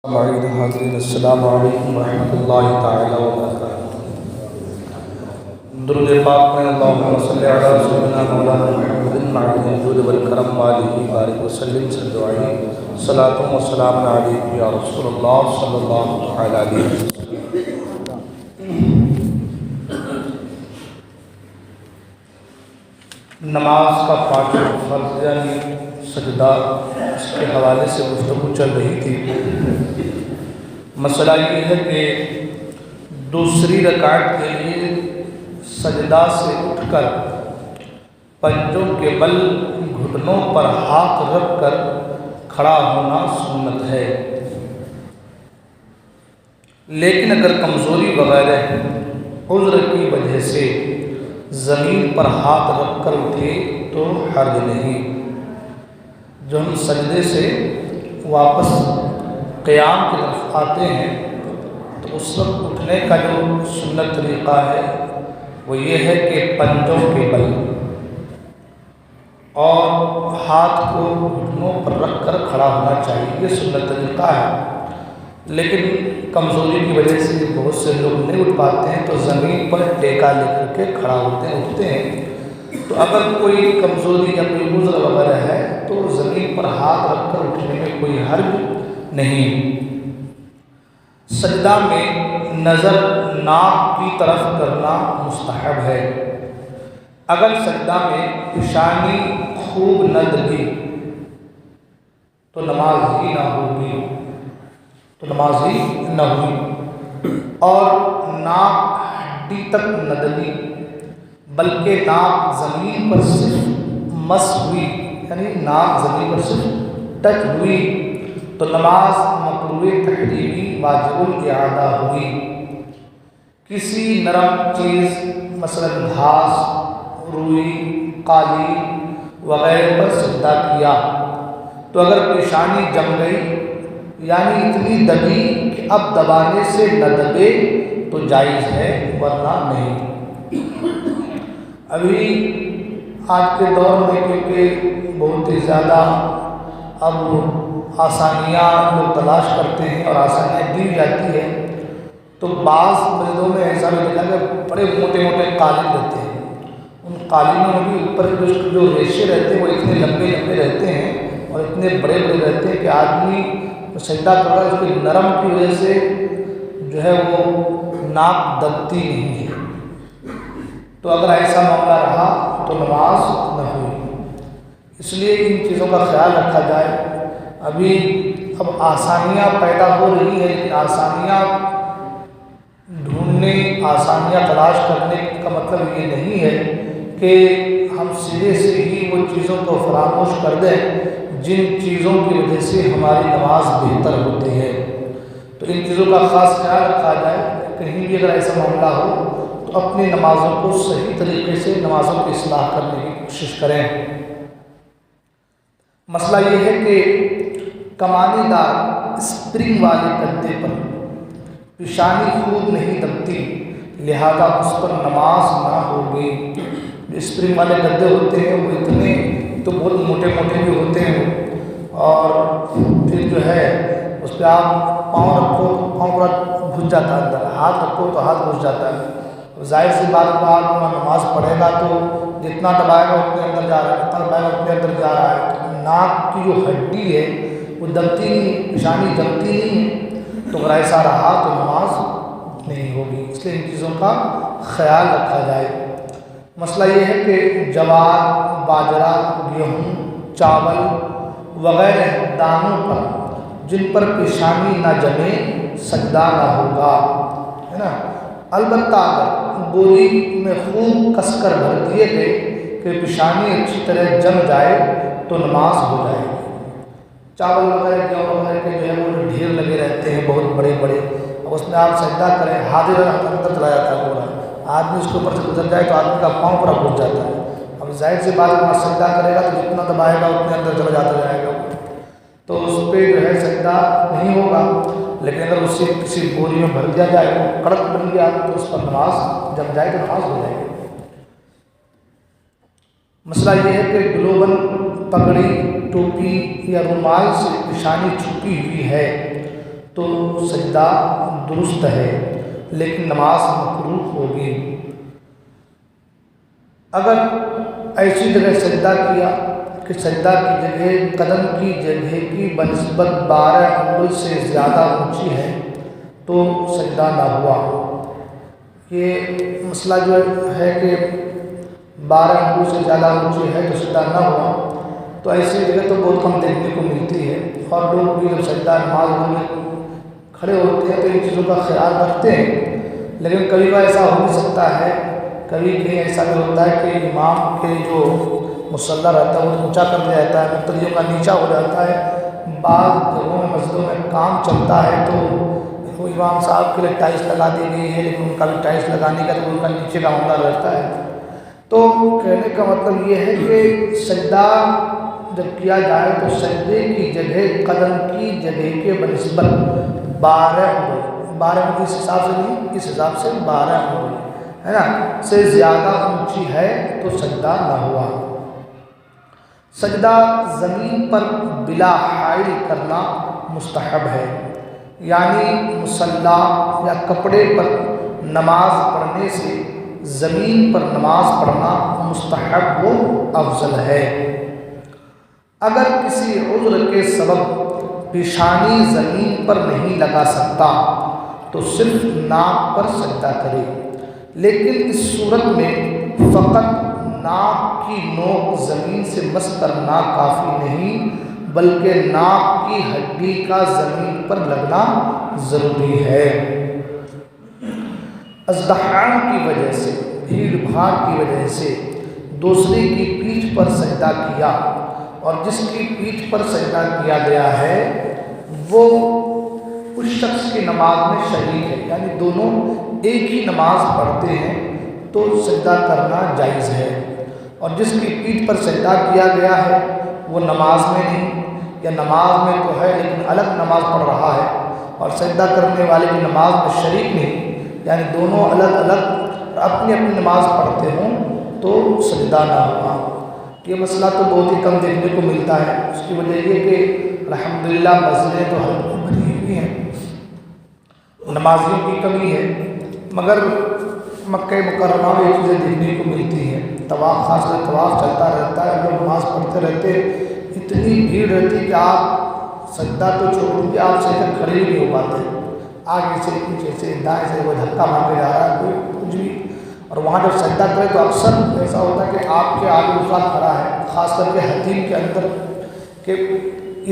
معید حاضرین السلام علیکم ورحمۃ اللہ تعالی وبرکاتہ۔ درود پاک میں اللہم صلی علی سیدنا مولانا محمد معید الجود والکرم وآلہ بارک وسلم صلو علیہ صلاۃ و سلام علیک یا رسول اللہ صلی اللہ تعالی علیہ وسلم۔ نماز کا پانچواں فرض یعنی سجدہ، اس کے حوالے سے گفتگو چل رہی تھی۔ مسئلہ یہ ہے کہ دوسری رکعت کے لیے سجدہ سے اٹھ کر پنجوں کے بل گھٹنوں پر ہاتھ رکھ کر کھڑا ہونا سنت ہے، لیکن اگر کمزوری وغیرہ عذر کی وجہ سے زمین پر ہاتھ رکھ کر اٹھے تو حرج نہیں۔ جو ہم سجدے سے واپس قیام کی طرف آتے ہیں تو اس وقت اٹھنے کا جو سنت طریقہ ہے وہ یہ ہے کہ پنجوں کے بل اور ہاتھ کو گھٹنوں پر رکھ کر کھڑا ہونا چاہیے، یہ سنت طریقہ ہے۔ لیکن کمزوری کی وجہ سے بہت سے لوگ نہیں اٹھ پاتے ہیں تو زمین پر ٹیکا لے کر کے کھڑا ہوتے ہیں، اٹھتے ہیں۔ تو اگر کوئی کمزوری یا کوئی عذر وغیرہ ہے تو زمین پر ہاتھ رکھ کر اٹھنے میں کوئی حرج نہیں۔ سجدہ میں نظر ناک کی طرف کرنا مستحب ہے۔ اگر سجدہ میں پیشانی خوب نہ دبی تو نماز ہی نہ ہوگی، اور ناک ہڈی تک نہ دبی بلکہ ناک زمین پر صرف مس ہوئی، یعنی ناک زمین پر صرف ٹچ ہوئی تو نماز مکروہ تحریمی واجب الاعادہ ہوئی۔ کسی نرم چیز مثلا گھاس، روئی، قالین وغیرہ پر سجدہ کیا تو اگر پیشانی جم گئی یعنی اتنی دبی کہ اب دبانے سے نہ دبے تو جائز ہے ورنہ نہیں۔ ابھی آج کے دور میں کیونکہ بہت ہی زیادہ اب آسانیاں لوگ تلاش کرتے ہیں اور آسانیاں دی جاتی ہے، تو بعض مسجدوں میں ایسا بھی دیکھا کہ بڑے موٹے موٹے قالین رہتے ہیں، ان قالینوں میں بھی اوپر جو ریشے رہتے ہیں وہ اتنے لمبے لمبے رہتے ہیں اور اتنے بڑے بڑے رہتے ہیں کہ آدمی سجدہ کر رہا ہے اس کے نرم کی وجہ سے جو ہے وہ ناک دبتی نہیں ہے۔ تو اگر ایسا معاملہ رہا تو نماز نہ ہوئی، اس لیے ان چیزوں کا خیال رکھا جائے۔ اب آسانیاں پیدا ہو رہی ہیں، لیکن آسانیاں ڈھونڈنے، آسانیاں تلاش کرنے کا مطلب یہ نہیں ہے کہ ہم سرے سے ہی وہ چیزوں کو فراموش کر دیں جن چیزوں کی وجہ سے ہماری نماز بہتر ہوتی ہے۔ تو ان چیزوں کا خاص خیال رکھا جائے، کہیں بھی اگر ایسا معاملہ ہو تو اپنی نمازوں کو صحیح طریقے سے نمازوں کی اصلاح کرنے کی کوشش کریں۔ مسئلہ یہ ہے کہ کمانی دار اسپرنگ والے گدے پر پیشانی خوب نہیں دبتی، لہذا اس پر نماز نہ ہوگی۔ جو اسپرنگ والے گدے ہوتے ہیں وہ اتنے تو بہت موٹے موٹے بھی ہوتے ہیں، اور پھر جو ہے اس پہ آپ پاؤں رکھو تو پاؤں پورا گھس جاتا ہے اندر، ہاتھ رکھو تو ہاتھ گھس جاتا ہے۔ ظاہر سی بات نماز پڑھے گا تو جتنا دبائے گا اتنے اندر جا رہا ہے، جتنا دبائے گا اتنے اندر جا رہا ہے۔ ناک کی جو ہڈی ہے وہ دبتی نہیں، پیشانی جمتی نہیں ہے، تو اگر ایسا رہا تو نماز نہیں ہوگی۔ اس لیے ان چیزوں کا خیال رکھا جائے۔ مسئلہ یہ ہے کہ جوار، باجرہ، گیہوں، چاول وغیرہ دانوں پر جن پر پیشانی نہ جمے سجدہ نہ ہوگا، ہے نا۔ البتہ اگر بوری میں خوب کس کر بھر دیے گئے کہ پیشانی اچھی طرح جم جائے تو نماز ہو جائے گی۔ چاول وغیرہ گیہوں وغیرہ کے جو ہے وہ ڈھیر لگے رہتے ہیں بہت بڑے بڑے، اب اس میں آپ سجدہ کریں، ہاتھ اندر چلا جاتا ہے پورا، آدمی اس کے اوپر سے گزر جائے تو آدمی کا پاؤں پورا گھس جاتا ہے۔ اب ظاہر سی بات وہاں سجدہ کرے گا تو جتنا دبائے گا اتنے اندر چلا جاتا جائے گا، تو اس پہ جو ہے سجدہ نہیں ہوگا۔ لیکن اگر اسے کسی بوری میں بھر دیا جائے وہ کڑک بن گیا تو اس پر نماز جب جائے تو نماز ہو جائے گی۔ مسئلہ یہ ہے کہ گلوبن، پگڑی، ٹوپی یا رومال سے پیشانی چھپی ہوئی ہے تو سجدہ درست ہے، لیکن نماز مکروہ ہوگی۔ اگر ایسی جگہ سجدہ کیا کہ سجدہ کی جگہ قدم کی جگہ کی بنسبت 12 انگل سے زیادہ اونچی ہے تو سجدہ نہ ہوا۔ یہ مسئلہ جو ہے کہ 12 انگل سے زیادہ اونچی ہے تو سجدہ نہ ہوا، تو ایسی جگہ تو بہت کم دیکھنے کو ملتی ہے، اور لوگ بھی جب سجدہ نماز میں کھڑے ہوتے ہیں تو ان چیزوں کا خیال رکھتے ہیں، لیکن کبھی بار ایسا ہو بھی سکتا ہے، کبھی کہیں ایسا بھی ہوتا ہے کہ امام کے جو مصلی رہتا ہے وہ اونچا کر دیا جاتا ہے، مقتدیوں کا نیچا ہو جاتا ہے۔ بعض جگہوں میں مسجدوں میں کام چلتا ہے تو وہ امام صاحب کے لیے ٹائلس لگا دی گئی ہے، لیکن ان کا بھی ٹائلس لگانے کا تو ان کا نیچے کا معاملہ رہتا ہے۔ تو کہنے کا مطلب یہ ہے کہ سجدہ جب کیا جائے تو سجدے کی جگہ قدم کی جگہ کے بنسبت 12 انگل اس حساب سے نہیں، اس حساب سے 12 انگل ہے نا سے زیادہ اونچی ہے تو سجدہ نہ ہوا۔ سجدہ زمین پر بلا حائل کرنا مستحب ہے، یعنی مصلی یا کپڑے پر نماز پڑھنے سے زمین پر نماز پڑھنا مستحب و افضل ہے۔ اگر کسی عذر کے سبب پیشانی زمین پر نہیں لگا سکتا تو صرف ناک پر سجدہ کرے، لیکن اس صورت میں فقط ناک کی نوک زمین سے مس کرنا کافی نہیں، بلکہ ناک کی ہڈی کا زمین پر لگنا ضروری ہے۔ ازدحام کی وجہ سے، بھیڑ بھاڑ کی وجہ سے دوسرے کی پیٹھ پر سجدہ کیا اور جس کی پیٹھ پر سجدہ کیا گیا ہے وہ اس شخص کی نماز میں شریک ہے، یعنی دونوں ایک ہی نماز پڑھتے ہیں تو سجدہ کرنا جائز ہے، اور جس کی پیٹھ پر سجدہ کیا گیا ہے وہ نماز میں نہیں، یا نماز میں تو ہے لیکن الگ نماز پڑھ رہا ہے، اور سجدہ کرنے والے کی نماز میں شریک نہیں، یعنی دونوں الگ الگ اپنی اپنی نماز پڑھتے ہوں تو سجدہ نہ ہوگا۔ یہ مسئلہ تو بہت ہی کم دیکھنے کو ملتا ہے، اس کی وجہ یہ کہ الحمدللہ مسجدیں تو ہر بنی ہوئی ہیں، نمازیوں کی کمی ہے، مگر مکہ مکرمہ میں یہ چیزیں دیکھنے کو ملتی ہیں۔ طواف، خاص کر طواف چلتا رہتا ہے، لوگ نماز پڑھتے رہتے، اتنی بھیڑ رہتی کہ آپ سجدہ تو چھوڑ دیجیے، آپ سے کھڑے ہی نہیں ہو پاتے، آگے سے پیچھے سے دائیں سے وہ دھکا مار کے جا رہا ہے کوئی کچھ بھی، اور وہاں جب سجدہ کرے تو اکثر ایسا ہوتا ہے کہ آپ کے آگے انسان کھڑا ہے، خاص کر کے حتیم کے اندر کہ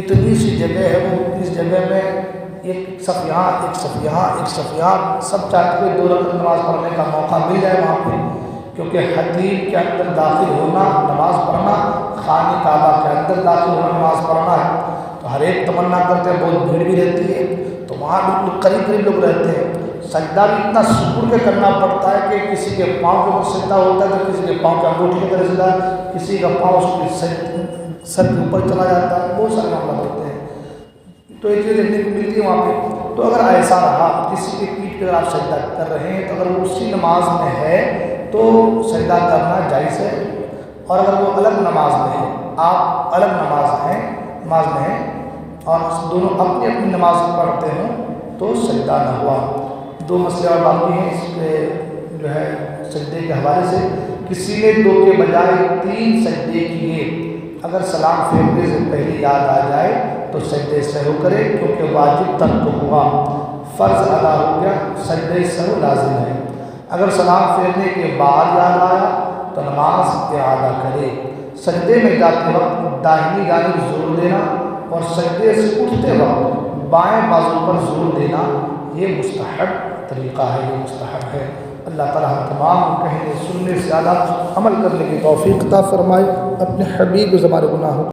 اتنی سی جگہ ہے، وہ اس جگہ میں ایک صف یہاں ایک صف یہاں ایک صف یہاں، سب چاہتے ہوئے 2 رکعت نماز پڑھنے کا موقع مل جائے وہاں پہ، کیونکہ حتیم کے اندر داخل ہونا نماز پڑھنا، خانہ کعبہ کے اندر داخل ہونا نماز پڑھنا ہے، تو ہر ایک تمنا کرتے ہیں، بہت بھیڑ بھی رہتی ہے، تو وہاں بالکل قریب قریب لوگ رہتے ہیں، سجدہ بھی اتنا سکون کے کرنا پڑتا ہے کہ کسی کے پاؤں کے اوپر سجدہ ہوتا ہے تو کسی کے پاؤں کے انگوٹھی کی طرح سجدہ، کسی کا پاؤں اس کے سر کے اوپر چلا جاتا ہے، بہت سارے معاملات ہوتے ہیں، تو یہ چیز دیکھنے کو ملتی ہے وہاں پہ۔ تو اگر ایسا رہا کسی کی پیٹھ پہ آپ سجدہ کر رہے ہیں تو اگر وہ اسی نماز میں ہے تو سجدہ کرنا جائز ہے، اور اگر وہ الگ نماز میں ہے، آپ الگ نماز میں ہیں اور دونوں اپنی اپنی نماز پڑھتے ہوں تو سجدہ نہ ہوا۔ 2 مسئلے اور باقی ہیں اس کے جو ہے سجدے کے حوالے سے۔ کسی نے 2 کے بجائے 3 سجدے کیے، اگر سلام پھیرنے سے پہلے یاد آ جائے تو سجدے سہو کرے، کیونکہ واجب ترک ہوا، فرض ادا ہو گیا، سجدے سہو لازم ہے۔ اگر سلام پھیرنے کے بعد یاد آیا تو نماز اعادہ کرے۔ سجدے میں جاتے وقت داہنی جانب زور دینا اور سجدے سے اٹھتے وقت بائیں بازو پر زور دینا یہ مستحب طریقہ ہے، یہ مستحب ہے۔ اللہ تعالیٰ ہم تمام کہنے سننے سے زیادہ عمل کرنے کی توفیق عطا فرمائے، اپنے حبیب زبان گناہوں